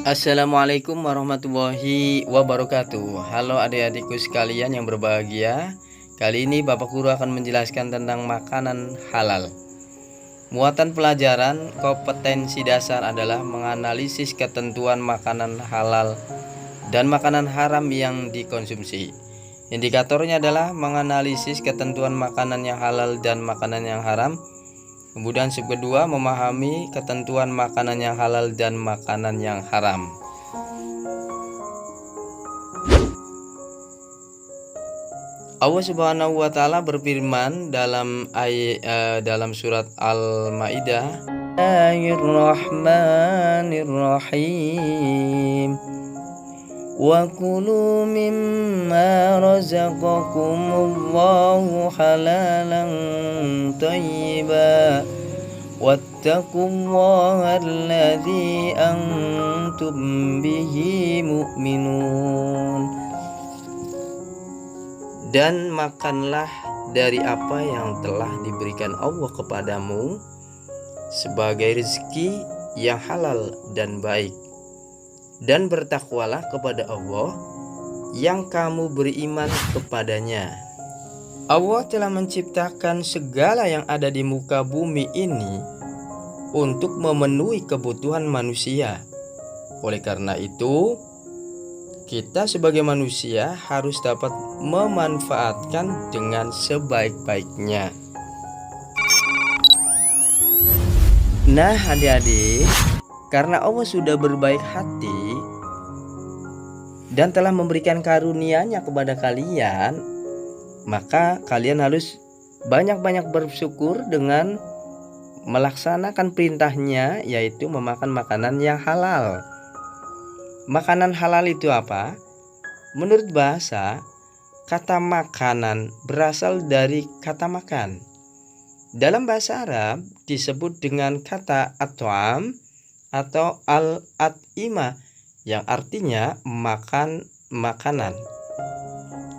Assalamualaikum warahmatullahi wabarakatuh. Halo adik-adikku sekalian yang berbahagia. Kali ini Bapak Guru akan menjelaskan tentang makanan halal. Muatan pelajaran kompetensi dasar adalah menganalisis ketentuan makanan halal dan makanan haram yang dikonsumsi. Indikatornya adalah menganalisis ketentuan makanan yang halal dan makanan yang haram. Kemudian sub kedua, memahami ketentuan makanan yang halal dan makanan yang haram. Allah Subhanahu wa taala berfirman dalam surat Al-Maidah, Bismillahirrahmanirrahim. Wa kulu mimma razaqakumullahu halalan thayyiban wattaqullaha alladzi antum bihi mu'minun. Dan makanlah dari apa yang telah diberikan Allah kepadamu sebagai rezeki yang halal dan baik, dan bertakwalah kepada Allah yang kamu beriman kepadanya. Allah telah menciptakan segala yang ada di muka bumi ini untuk memenuhi kebutuhan manusia. Oleh karena itu, kita sebagai manusia harus dapat memanfaatkan dengan sebaik-baiknya. Nah adik-adik, karena Allah sudah berbaik hati dan telah memberikan karunia-Nya kepada kalian, maka kalian harus banyak-banyak bersyukur dengan melaksanakan perintahnya, yaitu memakan makanan yang halal. Makanan halal itu apa? Menurut bahasa, kata makanan berasal dari kata makan. Dalam bahasa Arab disebut dengan kata at'am atau al-at'imah yang artinya makan makanan.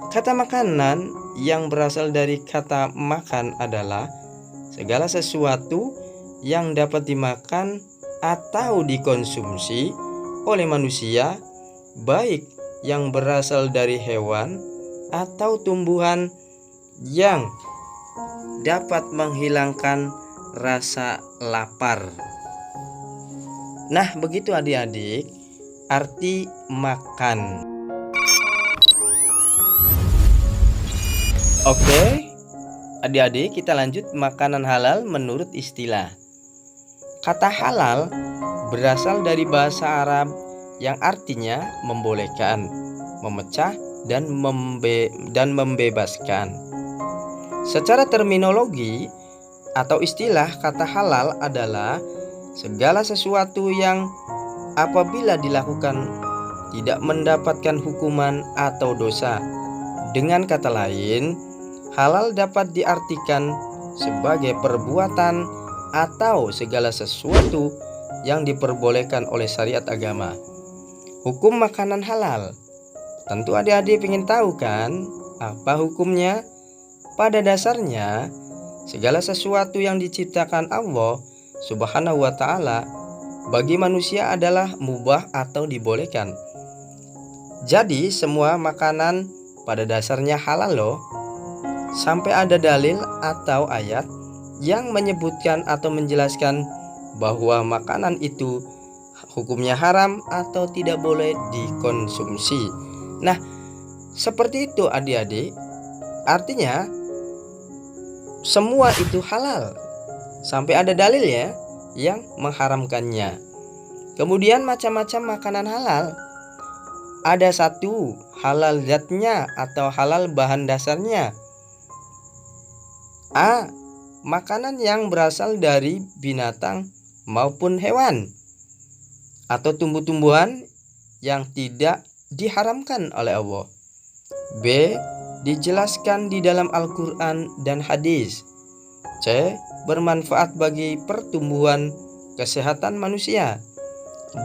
Kata makanan yang berasal dari kata makan adalah segala sesuatu yang dapat dimakan atau dikonsumsi oleh manusia, baik yang berasal dari hewan atau tumbuhan, yang dapat menghilangkan rasa lapar. Nah, begitu adik-adik arti makan. Oke, adik-adik kita lanjut makanan halal menurut istilah. Kata halal berasal dari bahasa Arab yang artinya membolehkan, memecah, dan membebaskan. Secara terminologi atau istilah, kata halal adalah segala sesuatu yang apabila dilakukan tidak mendapatkan hukuman atau dosa. Dengan kata lain, halal dapat diartikan sebagai perbuatan atau segala sesuatu yang diperbolehkan oleh syariat agama. Hukum makanan halal. Tentu adik-adik ingin tahu kan apa hukumnya? Pada dasarnya, segala sesuatu yang diciptakan Allah Subhanahu wa ta'ala bagi manusia adalah mubah atau dibolehkan. Jadi semua makanan pada dasarnya halal loh. Sampai ada dalil atau ayat yang menyebutkan atau menjelaskan bahwa makanan itu hukumnya haram atau tidak boleh dikonsumsi. Nah, seperti itu adik-adik. Artinya semua itu halal sampai ada dalil ya yang mengharamkannya. Kemudian macam-macam makanan halal. Ada satu, halal zatnya atau halal bahan dasarnya. A. Makanan yang berasal dari binatang maupun hewan atau tumbuh-tumbuhan yang tidak diharamkan oleh Allah. B. Dijelaskan di dalam Al-Quran dan hadis. C. Bermanfaat bagi pertumbuhan kesehatan manusia.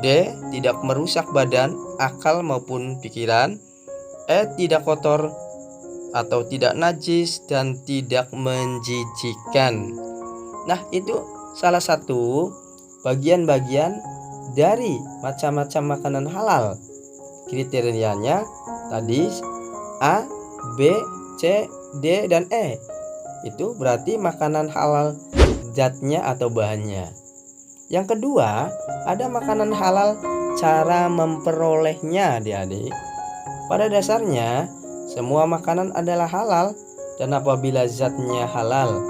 D. Tidak merusak badan, akal maupun pikiran. E. Tidak kotor atau tidak najis dan tidak menjijikan. Nah, itu salah satu bagian-bagian dari macam-macam makanan halal. Kriterianya tadi A, B, C, D, dan E. Itu berarti makanan halal zatnya atau bahannya. Yang kedua, ada makanan halal cara memperolehnya, adik-adik. Pada dasarnya, semua makanan adalah halal dan apabila zatnya halal.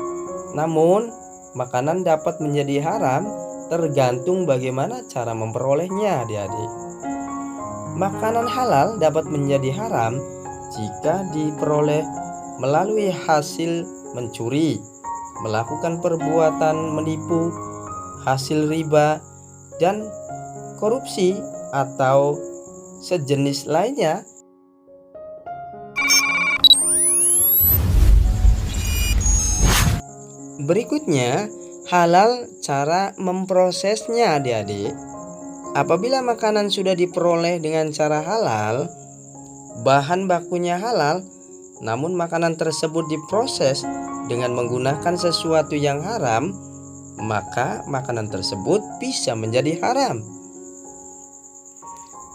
Namun, makanan dapat menjadi haram tergantung bagaimana cara memperolehnya, adik-adik. Makanan halal dapat menjadi haram jika diperoleh melalui hasil mencuri, melakukan perbuatan menipu, hasil riba, dan korupsi atau sejenis lainnya. Berikutnya, halal cara memprosesnya, adik-adik. Apabila makanan sudah diperoleh dengan cara halal, bahan bakunya halal, namun makanan tersebut diproses dengan menggunakan sesuatu yang haram, maka makanan tersebut bisa menjadi haram.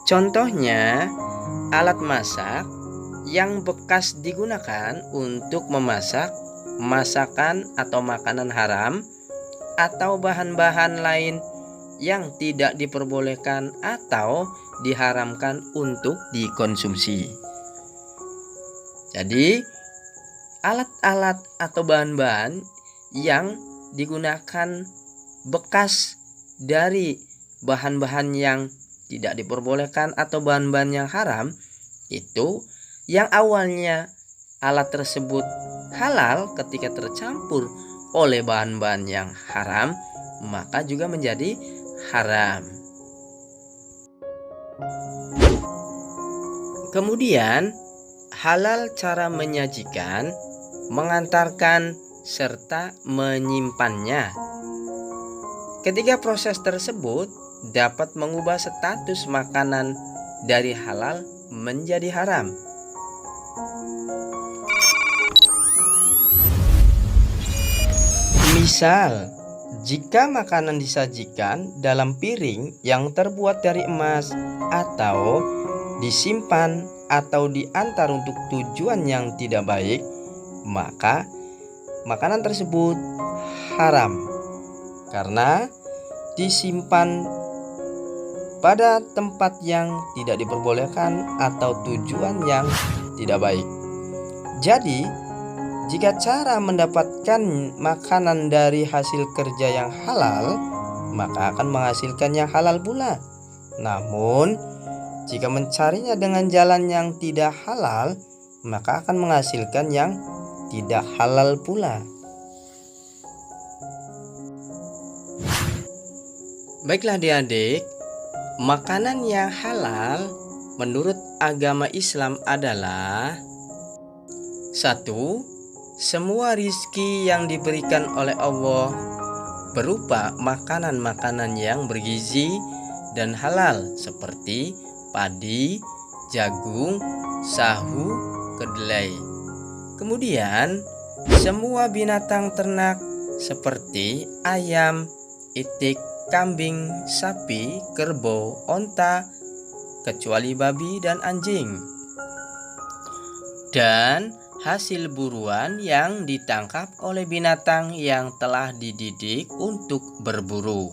Contohnya, alat masak yang bekas digunakan untuk memasak masakan atau makanan haram, atau bahan-bahan lain yang tidak diperbolehkan atau diharamkan untuk dikonsumsi. Jadi, alat-alat atau bahan-bahan yang digunakan bekas dari bahan-bahan yang tidak diperbolehkan atau bahan-bahan yang haram, itu yang awalnya alat tersebut halal ketika tercampur oleh bahan-bahan yang haram, maka juga menjadi haram. Kemudian, halal cara menyajikan, mengantarkan, serta menyimpannya. Ketiga proses tersebut dapat mengubah status makanan dari halal menjadi haram. Misal, jika makanan disajikan dalam piring yang terbuat dari emas atau disimpan atau diantar untuk tujuan yang tidak baik, maka makanan tersebut haram karena disimpan pada tempat yang tidak diperbolehkan atau tujuan yang tidak baik. Jadi, jika cara mendapatkan makanan dari hasil kerja yang halal, maka akan menghasilkan yang halal pula. Namun, jika mencarinya dengan jalan yang tidak halal, maka akan menghasilkan yang tidak halal pula. Baiklah adik-adik, makanan yang halal menurut agama Islam adalah 1. Semua rizki yang diberikan oleh Allah berupa makanan-makanan yang bergizi dan halal seperti padi, jagung, sahu, kedelai. Kemudian, semua binatang ternak seperti ayam, itik, kambing, sapi, kerbau, onta, kecuali babi dan anjing. Dan hasil buruan yang ditangkap oleh binatang yang telah dididik untuk berburu.